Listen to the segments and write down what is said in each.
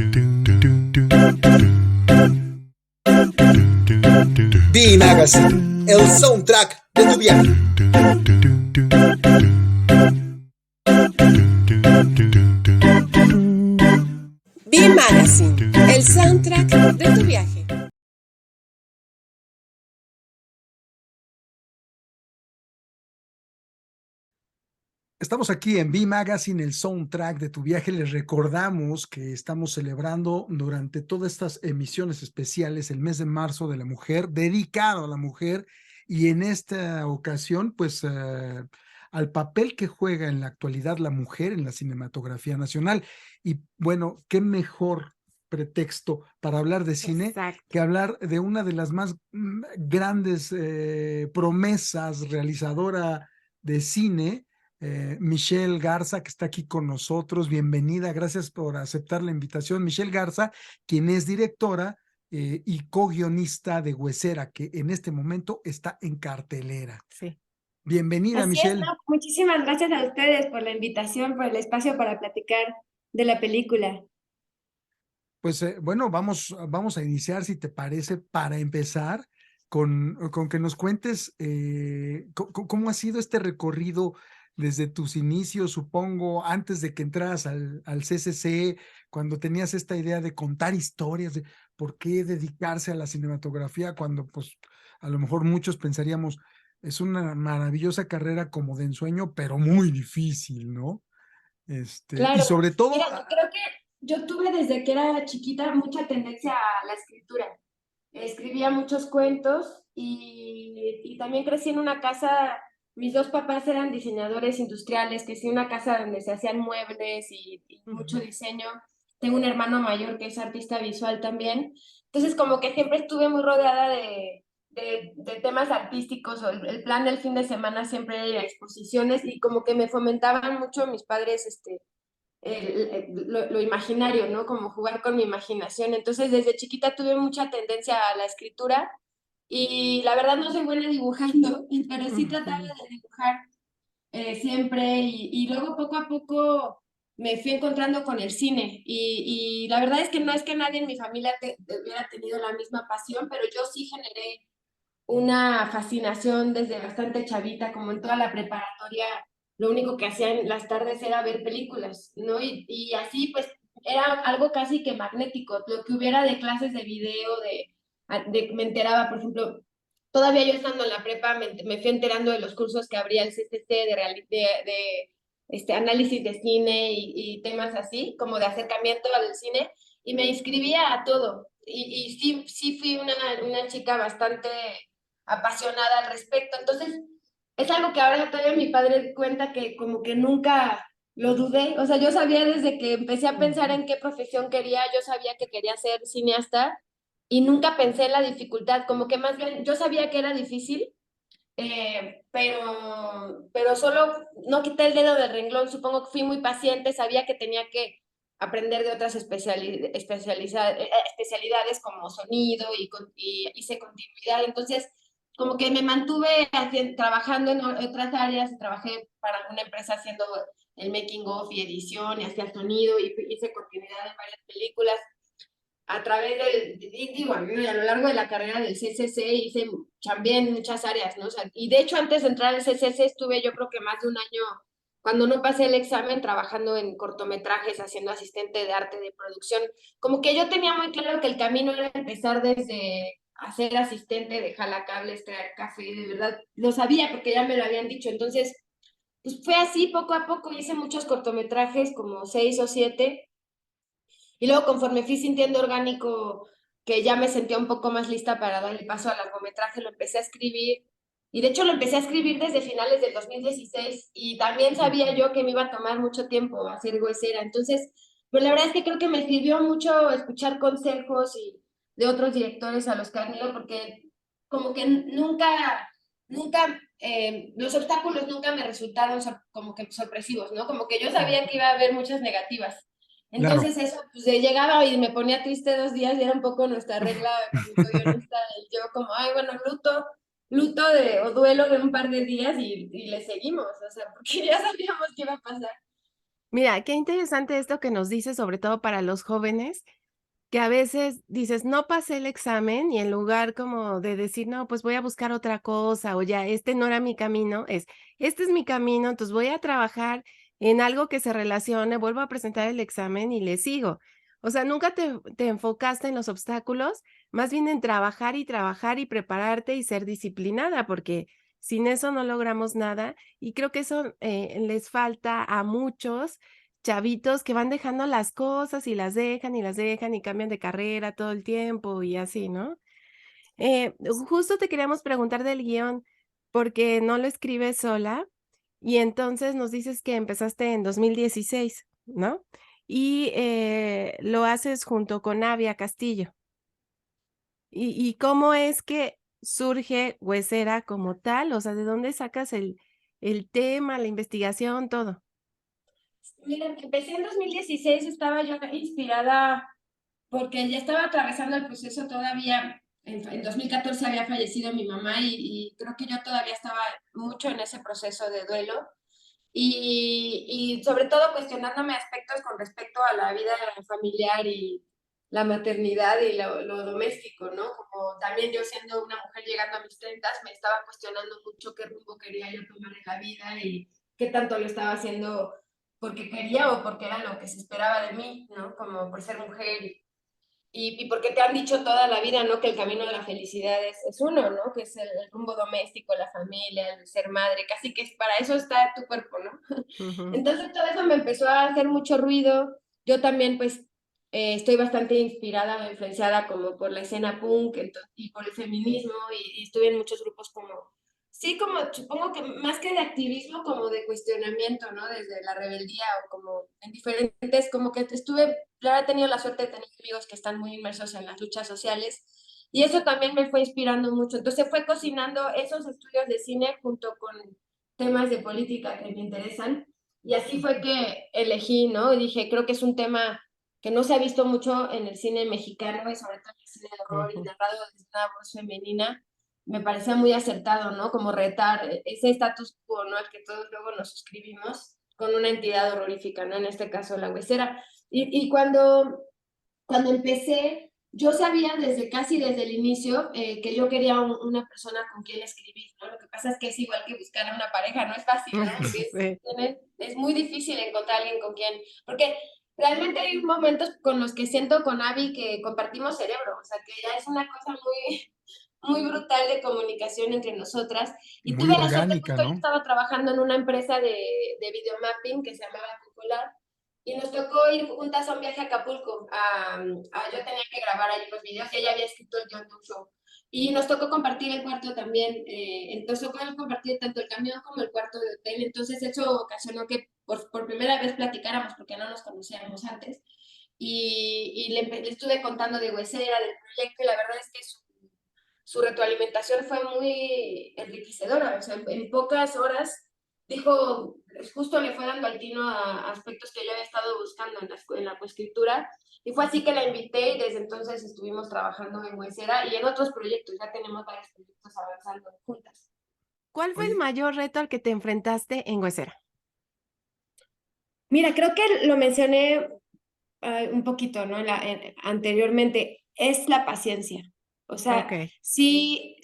B Magazine, el soundtrack de tu viaje. B Magazine, el soundtrack de tu viaje. Estamos aquí en B Magazine, el soundtrack de tu viaje. Les recordamos que estamos celebrando durante todas estas emisiones especiales el mes de marzo de la mujer, dedicado a la mujer, y en esta ocasión, pues, al papel que juega en la actualidad la mujer en la cinematografía nacional. Y bueno, qué mejor pretexto para hablar de cine que hablar de una de las más grandes promesas realizadora de cine, Michelle Garza, que está aquí con nosotros. Bienvenida, gracias por aceptar la invitación. Michelle Garza, quien es directora y co-guionista de Huesera, que en este momento está en cartelera. Sí. Bienvenida, Así Michelle. es, ¿no? Muchísimas gracias a ustedes por la invitación, por el espacio para platicar de la película. Pues bueno, vamos a iniciar, si te parece, para empezar con que nos cuentes cómo ha sido este recorrido desde tus inicios, supongo, antes de que entraras al CCC, cuando tenías esta idea de contar historias, de por qué dedicarse a la cinematografía, cuando pues a lo mejor muchos pensaríamos, es una maravillosa carrera como de ensueño, pero muy difícil, ¿no? Y Claro, sobre todo, mira, yo creo que yo tuve desde que era chiquita mucha tendencia a la escritura. Escribía muchos cuentos y también crecí en una casa, mis dos papás eran diseñadores industriales, crecí en una casa donde se hacían muebles y mucho diseño. Tengo un hermano mayor que es artista visual también. Entonces como que siempre estuve muy rodeada de temas artísticos, o el plan del fin de semana siempre era ir a exposiciones y como que me fomentaban mucho mis padres lo imaginario, ¿no? Como jugar con mi imaginación. Entonces, desde chiquita tuve mucha tendencia a la escritura y la verdad no soy buena dibujando, pero sí trataba de dibujar siempre y luego poco a poco me fui encontrando con el cine y la verdad es que no es que nadie en mi familia hubiera tenido la misma pasión, pero yo sí generé una fascinación desde bastante chavita, como en toda la preparatoria, lo único que hacía en las tardes era ver películas, ¿no? Y así pues era algo casi que magnético, lo que hubiera de clases de video, me enteraba, por ejemplo, todavía yo estando en la prepa me fui enterando de los cursos que abría el CCC de análisis de cine y temas así, como de acercamiento al cine, y me inscribía a todo. Y sí fui una chica bastante apasionada al respecto. Entonces, es algo que ahora todavía mi padre cuenta que como que nunca lo dudé. O sea, yo sabía desde que empecé a pensar en qué profesión quería, yo sabía que quería ser cineasta y nunca pensé en la dificultad, como que más bien yo sabía que era difícil, pero solo no quité el dedo del renglón, supongo que fui muy paciente, sabía que tenía que aprender de otras especialidades como sonido y hice continuidad, entonces como que me mantuve trabajando en otras áreas, trabajé para una empresa haciendo el making of y edición y hacía sonido y hice continuidad en varias películas a través digo, a lo largo de la carrera del CCC hice también muchas áreas, ¿no? O sea, y de hecho antes de entrar al CCC estuve yo creo que más de un año, cuando no pasé el examen, trabajando en cortometrajes, haciendo asistente de arte de producción. Como que yo tenía muy claro que el camino era empezar desde hacer asistente de jalacables, traer café, de verdad, lo sabía porque ya me lo habían dicho. Entonces, pues fue así poco a poco, hice muchos cortometrajes, como 6 o 7, y luego conforme fui sintiendo orgánico que ya me sentía un poco más lista para dar el paso al largometraje, lo empecé a escribir. Y de hecho lo empecé a escribir desde finales del 2016 y también sabía yo que me iba a tomar mucho tiempo hacer Huesera. Entonces, pues la verdad es que creo que me sirvió mucho escuchar consejos de otros directores a los que admiro porque como que nunca, los obstáculos nunca me resultaron como que sorpresivos, ¿no? Como que yo sabía que iba a haber muchas negativas. Entonces eso, pues llegaba y me ponía triste 2 días y era un poco nuestra regla con mi co-guionista, yo como, ay, bueno, o duelo de un par de días y le seguimos, o sea, porque ya sabíamos qué iba a pasar. Mira, qué interesante esto que nos dices, sobre todo para los jóvenes, que a veces dices: "No pasé el examen", y en lugar como de decir: "No, pues voy a buscar otra cosa", o ya este no era mi camino, este es mi camino, entonces voy a trabajar en algo que se relacione, vuelvo a presentar el examen y le sigo. O sea, nunca te enfocaste en los obstáculos, más bien en trabajar y prepararte y ser disciplinada, porque sin eso no logramos nada, y creo que eso, les falta a muchos chavitos que van dejando las cosas y las dejan y cambian de carrera todo el tiempo y así, ¿no? Justo te queríamos preguntar del guión, porque no lo escribes sola, y entonces nos dices que empezaste en 2016, ¿no? Y, lo haces junto con Avia Castillo. ¿Y cómo es que surge Huesera como tal? O sea, ¿de dónde sacas el tema, la investigación, todo? Mira, empecé en 2016, estaba yo inspirada porque ya estaba atravesando el proceso todavía. En 2014 había fallecido mi mamá y creo que yo todavía estaba mucho en ese proceso de duelo y sobre todo cuestionándome aspectos con respecto a la vida familiar y la maternidad y lo doméstico, ¿no? Como también yo siendo una mujer llegando a mis 30 me estaba cuestionando mucho qué rumbo quería yo tomar en la vida y qué tanto lo estaba haciendo porque quería o porque era lo que se esperaba de mí, ¿no? Como por ser mujer y porque te han dicho toda la vida, ¿no? Que el camino de la felicidad es uno, ¿no? Que es el rumbo doméstico, la familia, el ser madre, casi que es, para eso está tu cuerpo, ¿no? Ujú, Entonces todo eso me empezó a hacer mucho ruido. Yo también, pues, estoy bastante inspirada o influenciada como por la escena punk y por el feminismo y estuve en muchos grupos como, sí, como supongo que más que de activismo, como de cuestionamiento, ¿no? Desde la rebeldía o como en diferentes, como que estuve, yo he tenido la suerte de tener amigos que están muy inmersos en las luchas sociales y eso también me fue inspirando mucho. Entonces fue cocinando esos estudios de cine junto con temas de política que me interesan y así fue ujú, que elegí, ¿no? Y dije, creo que es un tema que no se ha visto mucho en el cine mexicano y sobre todo en el cine de horror y ujú. narrado desde una voz femenina. Me parecía muy acertado, ¿no? Como retar ese status quo, ¿no? Al que todos luego nos suscribimos con una entidad horrorífica, ¿no? En este caso, la huesera. Y cuando empecé, yo sabía casi desde el inicio que yo quería una persona con quien escribir, ¿no? Lo que pasa es que es igual que buscar a una pareja, no es fácil, ¿no? Porque Sí. es muy difícil encontrar a alguien con quien, porque realmente hay momentos con los que siento con Abby que compartimos cerebro, o sea, que ya es una cosa muy, muy brutal de comunicación entre nosotras. Y Muy tuve la suerte, orgánica, justo yo ¿no? estaba trabajando en una empresa de videomapping que se llamaba Cupolar y nos tocó ir juntas a un viaje a Acapulco. Yo tenía que grabar allí los videos y ella había escrito el guión de un show. Y nos tocó compartir el cuarto también. Entonces podemos compartir tanto el camión como el cuarto de hotel. Entonces eso ocasionó que por primera vez platicáramos porque no nos conocíamos antes. Le estuve contando de Huesera, del proyecto, y la verdad es que su retroalimentación fue muy enriquecedora. O sea, en pocas horas dijo, justo le fue dando al tino a aspectos que yo había estado buscando en la coescritura. Y fue así que la invité y desde entonces estuvimos trabajando en Huesera y en otros proyectos. Ya tenemos varios proyectos avanzando juntas. ¿Cuál fue el Oye, mayor reto al que te enfrentaste en Huesera? Mira, creo que lo mencioné un poquito, ¿no? Anteriormente, es la paciencia. O sea, Okey. sí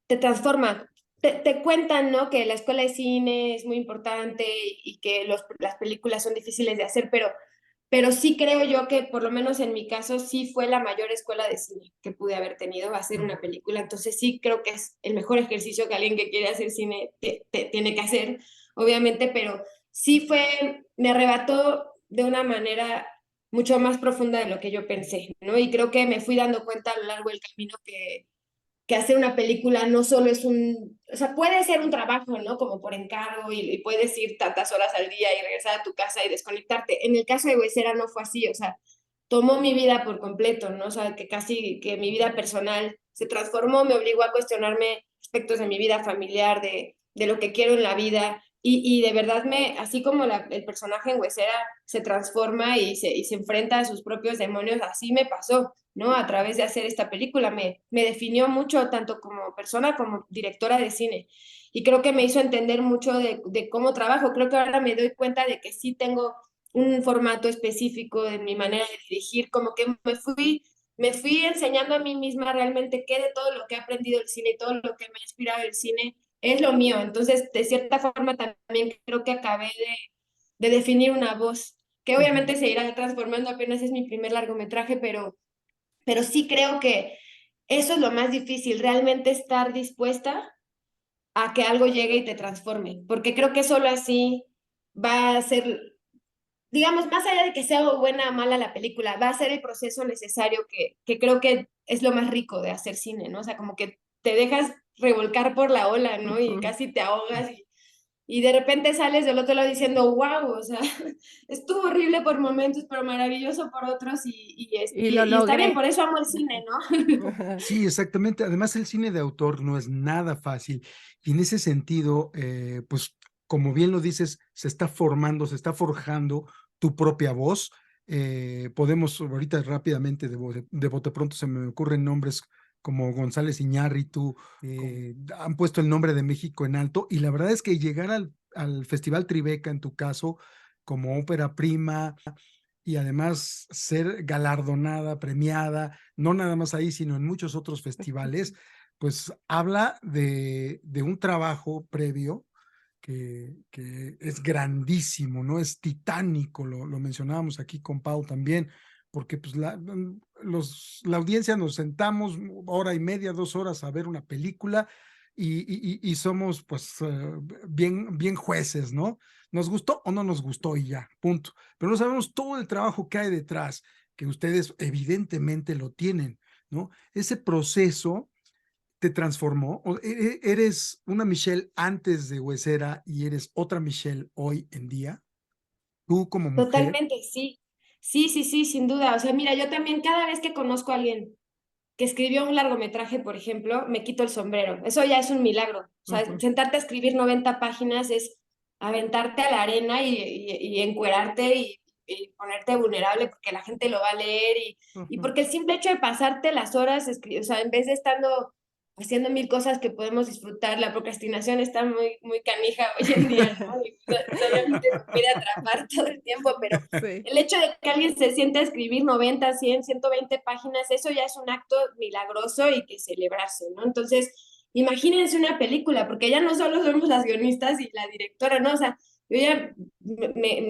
te transforma. Te cuentan, ¿no? Que la escuela de cine es muy importante y que las películas son difíciles de hacer, pero sí creo yo que por lo menos en mi caso sí fue la mayor escuela de cine que pude haber tenido, hacer ujú. una película. Entonces sí creo que es el mejor ejercicio que alguien que quiere hacer cine tiene que hacer, obviamente, pero sí me arrebató de una manera mucho más profunda de lo que yo pensé, ¿no? Y creo que me fui dando cuenta a lo largo del camino que hacer una película no solo es o sea, puede ser un trabajo, ¿no? Como por encargo y puedes ir tantas horas al día y regresar a tu casa y desconectarte. En el caso de Huesera no fue así, o sea, tomó mi vida por completo, ¿no? O sea, que casi que mi vida personal se transformó, me obligó a cuestionarme aspectos de mi vida familiar, de lo que quiero en la vida, Y de verdad así como el personaje en Huesera se transforma y se enfrenta a sus propios demonios, así me pasó, ¿no? A través de hacer esta película. Me definió mucho, tanto como persona como directora de cine. Y creo que me hizo entender mucho de cómo trabajo. Creo que ahora me doy cuenta de que sí tengo un formato específico en mi manera de dirigir, como que me fui enseñando a mí misma realmente qué de todo lo que he aprendido del cine y todo lo que me ha inspirado del cine es lo mío. Entonces, de cierta forma, también creo que acabé de definir una voz, que obviamente se irá transformando, apenas es mi primer largometraje, pero sí creo que eso es lo más difícil, realmente estar dispuesta a que algo llegue y te transforme, porque creo que solo así va a ser, digamos, más allá de que sea buena o mala la película, va a ser el proceso necesario que creo que es lo más rico de hacer cine, ¿no? O sea, como que te dejas revolcar por la ola, ¿no? Y casi te ahogas y de repente sales del otro lado diciendo, wow, o sea, estuvo horrible por momentos, pero maravilloso por otros Y lo y está bien, logré. por eso amo el cine, ¿no? Ajá. Sí, exactamente. Además, el cine de autor no es nada fácil y en ese sentido, pues como bien lo dices, se está formando, se está forjando tu propia voz. Podemos ahorita rápidamente, de bote pronto se me ocurren nombres como González Iñárritu, han puesto el nombre de México en alto y la verdad es que llegar al Festival Tribeca, en tu caso, como ópera prima, y además ser galardonada, premiada, no nada más ahí, sino en muchos otros festivales, pues habla de un trabajo previo que es grandísimo, ¿no? Es titánico, lo mencionábamos aquí con Pau también, porque pues la audiencia nos sentamos hora y media, 2 horas a ver una película y somos pues bien jueces, ¿no? ¿Nos gustó o no nos gustó y ya, punto? Pero no sabemos todo el trabajo que hay detrás, que ustedes evidentemente lo tienen, ¿no? Ese proceso te transformó. ¿Eres una Michelle antes de Huesera y eres otra Michelle hoy en día? Tú como mujer. Totalmente, sí. Sí, sí, sí, sin duda. O sea, mira, yo también cada vez que conozco a alguien que escribió un largometraje, por ejemplo, me quito el sombrero. Eso ya es un milagro. O sea, sentarte a escribir 90 páginas es aventarte a la arena y encuerarte y ponerte vulnerable porque la gente lo va a leer y porque el simple hecho de pasarte las horas, o sea, en vez de estando haciendo mil cosas que podemos disfrutar, la procrastinación está muy, muy canija hoy en día, ¿no? Y pues, obviamente nos puede atrapar todo el tiempo, pero Sí. el hecho de que alguien se sienta a escribir 90, 100, 120 páginas, eso ya es un acto milagroso y que celebrarse, ¿no? Entonces, imagínense una película, porque ya no solo somos las guionistas y la directora, ¿no? O sea, yo ya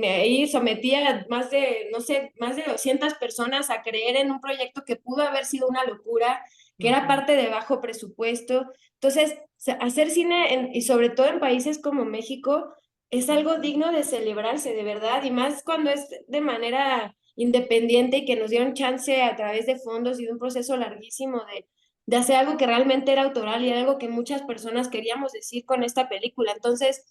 ahí sometí a más de, no sé, más de 200 personas a creer en un proyecto que pudo haber sido una locura, que era parte de bajo presupuesto. Entonces, hacer cine, y sobre todo en países como México, es algo digno de celebrarse, de verdad, y más cuando es de manera independiente y que nos dieron chance a través de fondos y de un proceso larguísimo de hacer algo que realmente era autoral y algo que muchas personas queríamos decir con esta película. Entonces,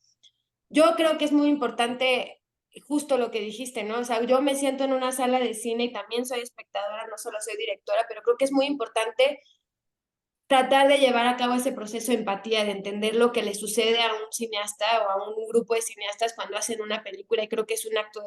yo creo que es muy importante justo lo que dijiste, ¿no? O sea, yo me siento en una sala de cine y también soy espectadora, no solo soy directora, pero creo que es muy importante tratar de llevar a cabo ese proceso de empatía, de entender lo que le sucede a un cineasta o a un grupo de cineastas cuando hacen una película y creo que es un acto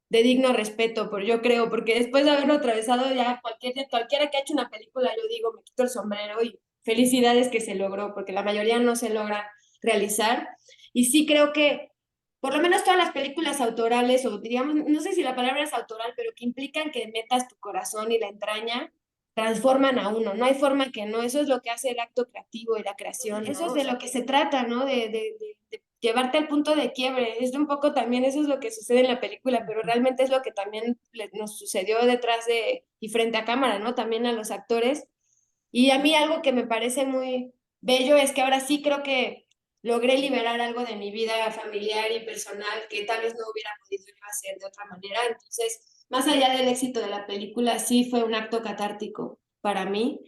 de digno respeto, yo creo, porque después de haberlo atravesado ya cualquiera que ha hecho una película, yo digo, me quito el sombrero y felicidades que se logró, porque la mayoría no se logra realizar. Y sí creo que por lo menos todas las películas autorales, o digamos, no sé si la palabra es autoral, pero que implican que metas tu corazón y la entraña, transforman a uno, no hay forma que no, eso es lo que hace el acto creativo y la creación, ¿no? Eso es de lo que se trata, ¿no? De llevarte al punto de quiebre, es un poco también eso es lo que sucede en la película, pero realmente es lo que también nos sucedió detrás de y frente a cámara, ¿no? También a los actores. Y a mí algo que me parece muy bello es que ahora sí creo que logré liberar algo de mi vida familiar y personal que tal vez no hubiera podido yo hacer de otra manera. Entonces, más allá del éxito de la película, sí fue un acto catártico para mí,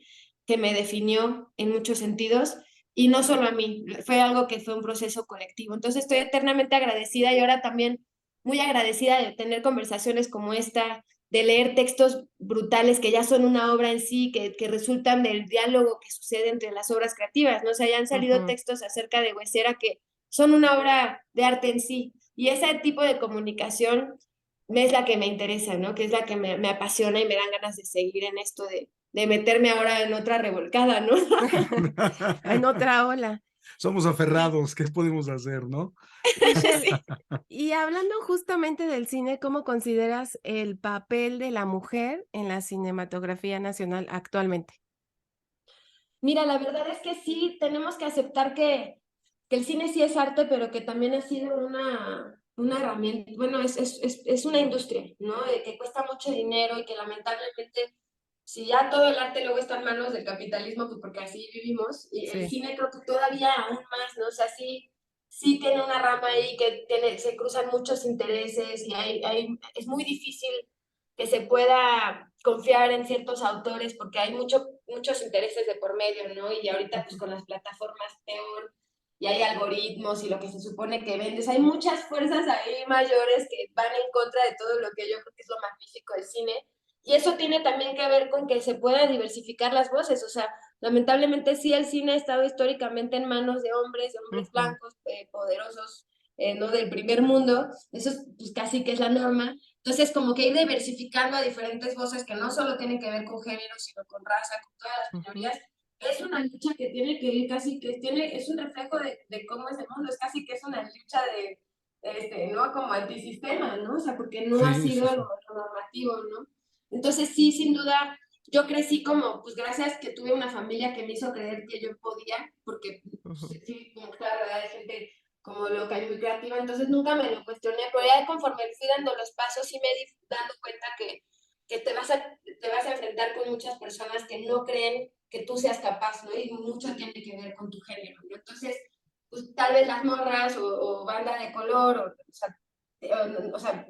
que me definió en muchos sentidos. Y no solo a mí, fue algo que fue un proceso colectivo. Entonces estoy eternamente agradecida y ahora también muy agradecida de tener conversaciones como esta, de leer textos brutales que ya son una obra en sí, que resultan del diálogo que sucede entre las obras creativas, ¿no? O sea, ya han salido textos acerca de Huesera que son una obra de arte en sí. Y ese tipo de comunicación es la que me interesa, ¿no? Que es la que me apasiona y me dan ganas de seguir en esto de meterme ahora en otra revolcada, ¿no? En otra ola. Somos aferrados, ¿qué podemos hacer, no? Michelle, y hablando justamente del cine, ¿cómo consideras el papel de la mujer en la cinematografía nacional actualmente? Mira, la verdad es que sí tenemos que aceptar que el cine sí es arte, pero que también ha sido una herramienta, bueno, es una industria, ¿no? Que cuesta mucho dinero y que lamentablemente, si ya todo el arte luego está en manos del capitalismo, pues porque así vivimos, y el Sí. cine creo que todavía aún más, ¿no? O sea, sí tiene una rama ahí que se cruzan muchos intereses y es muy difícil que se pueda confiar en ciertos autores porque hay muchos intereses de por medio, ¿no? Y ahorita pues con las plataformas peor, y hay algoritmos y lo que se supone que vendes, hay muchas fuerzas ahí mayores que van en contra de todo lo que yo creo que es lo magnífico del cine. Y eso tiene también que ver con que se puedan diversificar las voces, o sea, lamentablemente sí el cine ha estado históricamente en manos de hombres blancos, poderosos, no del primer mundo, eso es, pues, casi que es la norma. Entonces, como que ir diversificando a diferentes voces que no solo tienen que ver con género, sino con raza, con todas las minorías, es una lucha que tiene que ir casi que es un reflejo de cómo es el mundo, es casi que es una lucha ¿no? Como antisistema, ¿no? O sea, porque no ha Sí, sí, sido sí. lo normativo, ¿no? Entonces, sí, sin duda, yo crecí como, pues gracias que tuve una familia que me hizo creer que yo podía, porque sí, como que estaba rodeada de gente como loca y muy creativa, entonces nunca me lo cuestioné, pero ya conforme fui dando los pasos, sí me di dando cuenta que te vas a enfrentar con muchas personas que no creen que tú seas capaz, ¿no? Y mucho tiene que ver con tu género, ¿no? Entonces, pues tal vez las morras o banda de color, o sea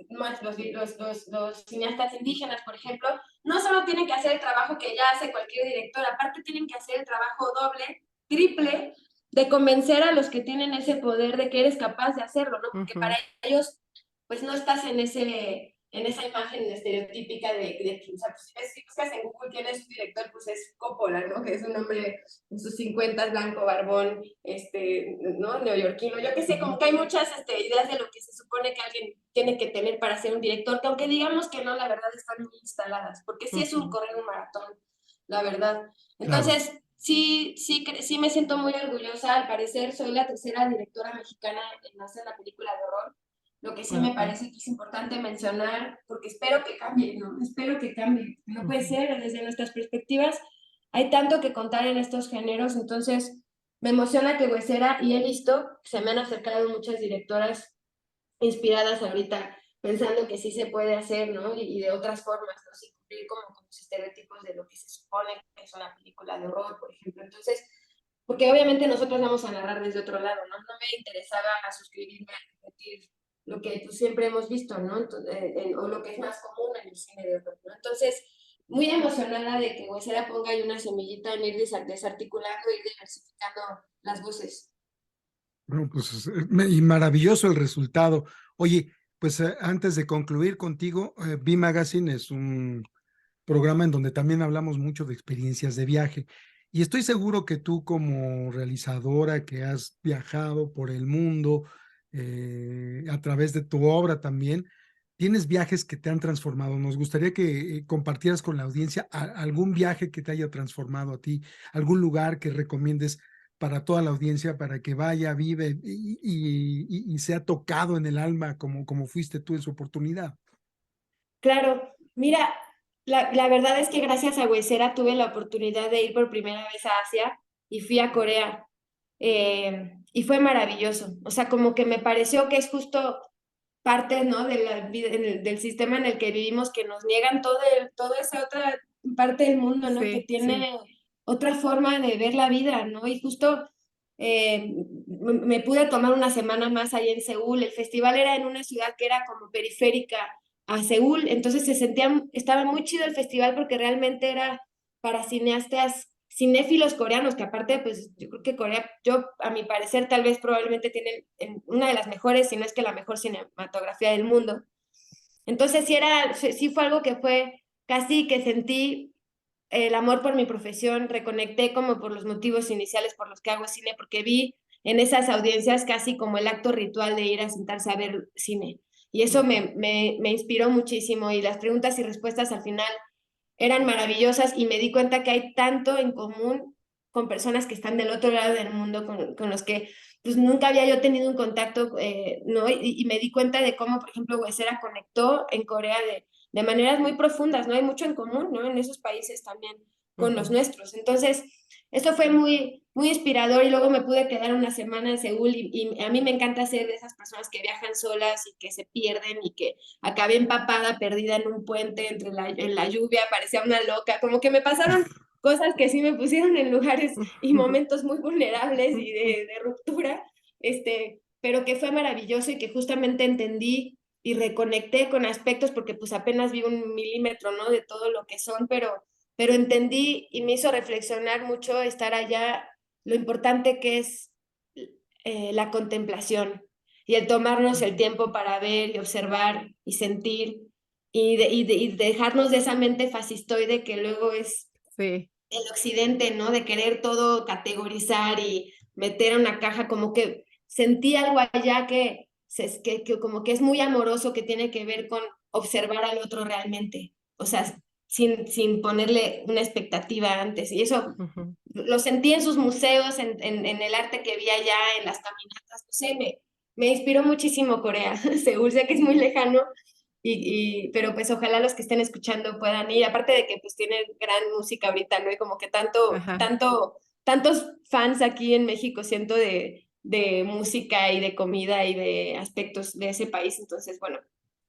más los cineastas indígenas, por ejemplo, no solo tienen que hacer el trabajo que ya hace cualquier director, aparte tienen que hacer el trabajo doble, triple, de convencer a los que tienen ese poder de que eres capaz de hacerlo, ¿no? Porque para ellos, pues no estás en esa imagen estereotípica o sea, pues, si buscas en Google quién es su director, pues es Coppola, ¿no? Que es un hombre en sus 50, blanco, barbón, ¿no? Neoyorquino, yo qué sé, como que hay muchas ideas de lo que se supone que alguien tiene que tener para ser un director, que aunque digamos que no, la verdad están muy instaladas, porque sí es un correr un maratón, la verdad. Claro. Entonces, sí me siento muy orgullosa, al parecer soy la tercera directora mexicana en hacer la película de horror, lo que sí me parece que es importante mencionar, porque espero que cambie, ¿no? Espero que cambie. No puede ser, desde nuestras perspectivas, hay tanto que contar en estos géneros, entonces me emociona que Huesera, y he visto, se me han acercado muchas directoras inspiradas ahorita, pensando que sí se puede hacer, ¿no? Y de otras formas, ¿no? Sin cumplir como con los estereotipos de lo que se supone que es una película de horror, por ejemplo. Entonces, porque obviamente nosotros vamos a narrar desde otro lado, ¿no? No me interesaba suscribirme a repetir lo que pues, siempre hemos visto, ¿no? O lo que es más común en el cine de horror, ¿no? Entonces, muy emocionada de que Huesera ponga ahí una semillita en ir desarticulando y diversificando las voces. Bueno, pues y maravilloso el resultado. Oye, pues antes de concluir contigo, B-Magazine es un programa en donde también hablamos mucho de experiencias de viaje. Y estoy seguro que tú como realizadora que has viajado por el mundo a través de tu obra también, tienes viajes que te han transformado. Nos gustaría que compartieras con la audiencia algún viaje que te haya transformado a ti, algún lugar que recomiendes para toda la audiencia, para que vaya, vive y sea tocado en el alma como fuiste tú en su oportunidad. Claro, mira, la verdad es que gracias a Huesera tuve la oportunidad de ir por primera vez a Asia y fui a Corea. Y fue maravilloso. O sea, como que me pareció que es justo parte, ¿no? De la vida, del sistema en el que vivimos, que nos niegan toda esa otra parte del mundo, ¿no? Que Sí, sí. tiene otra forma de ver la vida, ¿no? Y justo me pude tomar una semana más ahí en Seúl. El festival era en una ciudad que era como periférica a Seúl, entonces estaba muy chido el festival porque realmente era para cineastas cinéfilos coreanos, que aparte, pues yo creo que Corea, a mi parecer, tal vez probablemente tienen una de las mejores, si no es que la mejor cinematografía del mundo. Entonces sí fue algo que fue casi que sentí el amor por mi profesión, reconecté como por los motivos iniciales por los que hago cine, porque vi en esas audiencias casi como el acto ritual de ir a sentarse a ver cine. Y eso me inspiró muchísimo y las preguntas y respuestas al final eran maravillosas y me di cuenta que hay tanto en común con personas que están del otro lado del mundo, con los que pues nunca había yo tenido un contacto, ¿no? Y me di cuenta de cómo, por ejemplo, Huesera conectó en Corea de maneras muy profundas, ¿no? Hay mucho en común, ¿no? En esos países también con los nuestros. Entonces, eso fue muy, muy inspirador y luego me pude quedar una semana en Seúl y a mí me encanta ser de esas personas que viajan solas y que se pierden y que acabé empapada, perdida en un puente en la lluvia, parecía una loca, como que me pasaron cosas que sí me pusieron en lugares y momentos muy vulnerables y de ruptura, pero que fue maravilloso y que justamente entendí y reconecté con aspectos porque pues apenas vi 1 milímetro, ¿no? De todo lo que son, pero entendí y me hizo reflexionar mucho estar allá, lo importante que es la contemplación y el tomarnos el tiempo para ver y observar y sentir y dejarnos de esa mente fascistoide que luego es Sí. el occidente, ¿no? De querer todo categorizar y meter a una caja, como que sentí algo allá que como que es muy amoroso, que tiene que ver con observar al otro realmente, o sea, sin ponerle una expectativa antes. Y eso lo sentí en sus museos, en el arte que vi allá, en las caminatas, no sé, me inspiró muchísimo Corea. Seúl, sé que es muy lejano, pero pues ojalá los que estén escuchando puedan ir, aparte de que pues tienen gran música ahorita, ¿no? Y como que Ajá. tantos fans aquí en México siento de música y de comida y de aspectos de ese país, entonces bueno,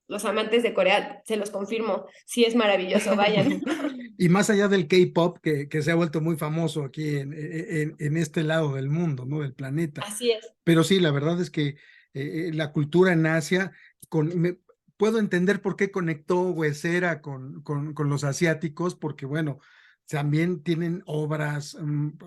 los amantes de Corea, se los confirmo, sí es maravilloso, vayan. Y más allá del K-pop, que se ha vuelto muy famoso aquí en este lado del mundo, ¿no? Del planeta. Así es. Pero sí, la verdad es que la cultura en Asia, puedo entender por qué conectó Huesera con los asiáticos, porque bueno, también tienen obras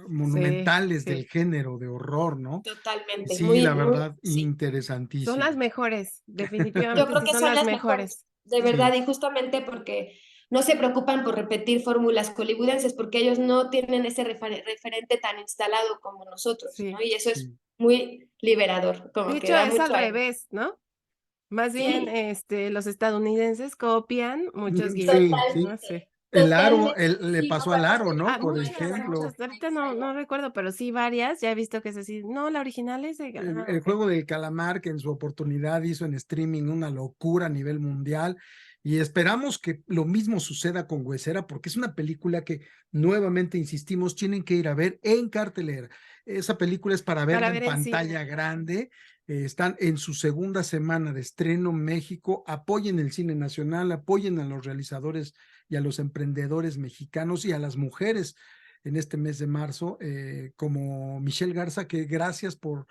monumentales del Sí. género de horror, ¿no? Totalmente, Sí, la muy, verdad, sí. Son interesantísimo. las mejores, Yo definitivamente creo sí que son son las las mejores, mejores. de Sí. verdad, Sí. y justamente porque no se preocupan por repetir fórmulas hollywoodenses, porque ellos no tienen ese referente tan instalado como nosotros, Sí. ¿no? Y eso es Sí. muy liberador, De como que hecho, da es al mucho aire. revés, ¿no? Más bien, Sí, los estadounidenses copian muchos Sí, guiones, sí. ¿no? Sí. El Aro, totalmente, le sí, pasó como al hasta Aro, se ¿no? Ah, Por escuchan muchas, las ejemplo. muchas. Ahorita no recuerdo, pero sí varias. Ya he visto que es así. No, la original es de. Ah, El ok. juego del calamar que en su oportunidad hizo en streaming una locura a nivel mundial y esperamos que lo mismo suceda con Huesera porque es una película que nuevamente insistimos tienen que ir a ver en cartelera. Esa película es para Para verla en ver en cine. pantalla grande. Están en su segunda semana de estreno México. Apoyen el cine nacional, apoyen a los realizadores y a los emprendedores mexicanos y a las mujeres en este mes de marzo, como Michelle Garza, que gracias por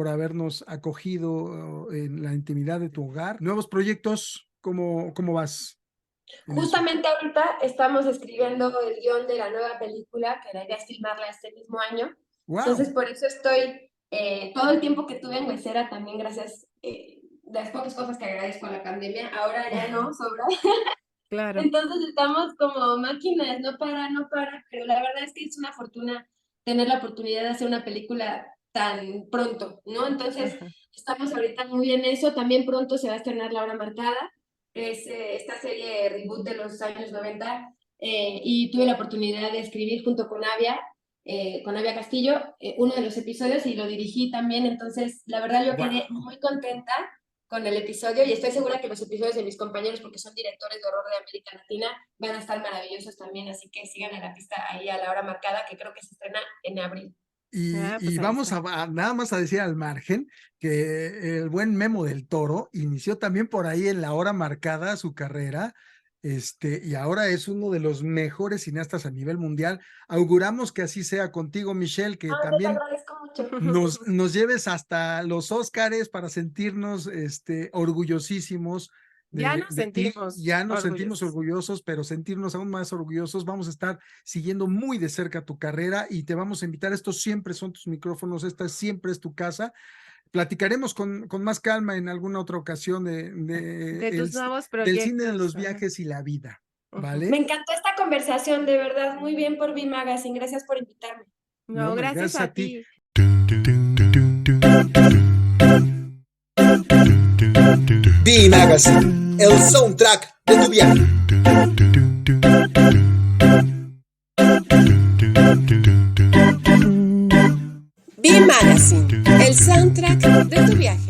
habernos acogido en la intimidad de tu hogar. Nuevos proyectos, ¿cómo vas en eso? Justamente ahorita estamos escribiendo el guión de la nueva película, que la idea es filmarla este mismo año. Entonces, ¡Wow! por eso estoy todo el tiempo que tuve en Mesera, también gracias de las pocas cosas que agradezco a la pandemia, ahora ya no sobra. Claro. Entonces estamos como máquinas, no para, pero la verdad es que es una fortuna tener la oportunidad de hacer una película tan pronto, ¿no? Entonces Ajá. estamos ahorita muy en eso, también pronto se va a estrenar La Hora Marcada, es esta serie reboot de los años 90, y tuve la oportunidad de escribir junto con Avia Castillo, uno de los episodios y lo dirigí también, entonces la verdad yo quedé ¡Wow! muy contenta con el episodio y estoy segura que los episodios de mis compañeros, porque son directores de horror de América Latina, van a estar maravillosos también, así que sigan a la pista ahí a La Hora Marcada, que creo que se estrena en abril. Ah, Y pues ahí vamos está. nada más a decir al margen que el buen Memo del Toro inició también por ahí en la hora marcada su carrera, y ahora es uno de los mejores cineastas a nivel mundial. Auguramos que así sea contigo, Michelle, que Ah, te también agradezco mucho. nos lleves hasta los Óscares para sentirnos orgullosísimos Ya nos de ti. sentimos Ya nos sentimos orgullosos. orgullosos, pero sentirnos aún más orgullosos. Vamos a estar siguiendo muy de cerca tu carrera y te vamos a invitar. Estos siempre son tus micrófonos, esta siempre es tu casa. Platicaremos con más calma en alguna otra ocasión De tus nuevos del cine de proyectos. los Ajá. viajes y la vida, Ujú. Me ¿vale? encantó esta conversación, de verdad, muy bien por V Magazine, gracias por invitarme. No, No, hombre, gracias gracias a a ti. ti. B-Magazine, el soundtrack de tu viaje. B-Magazine, el soundtrack de tu viaje.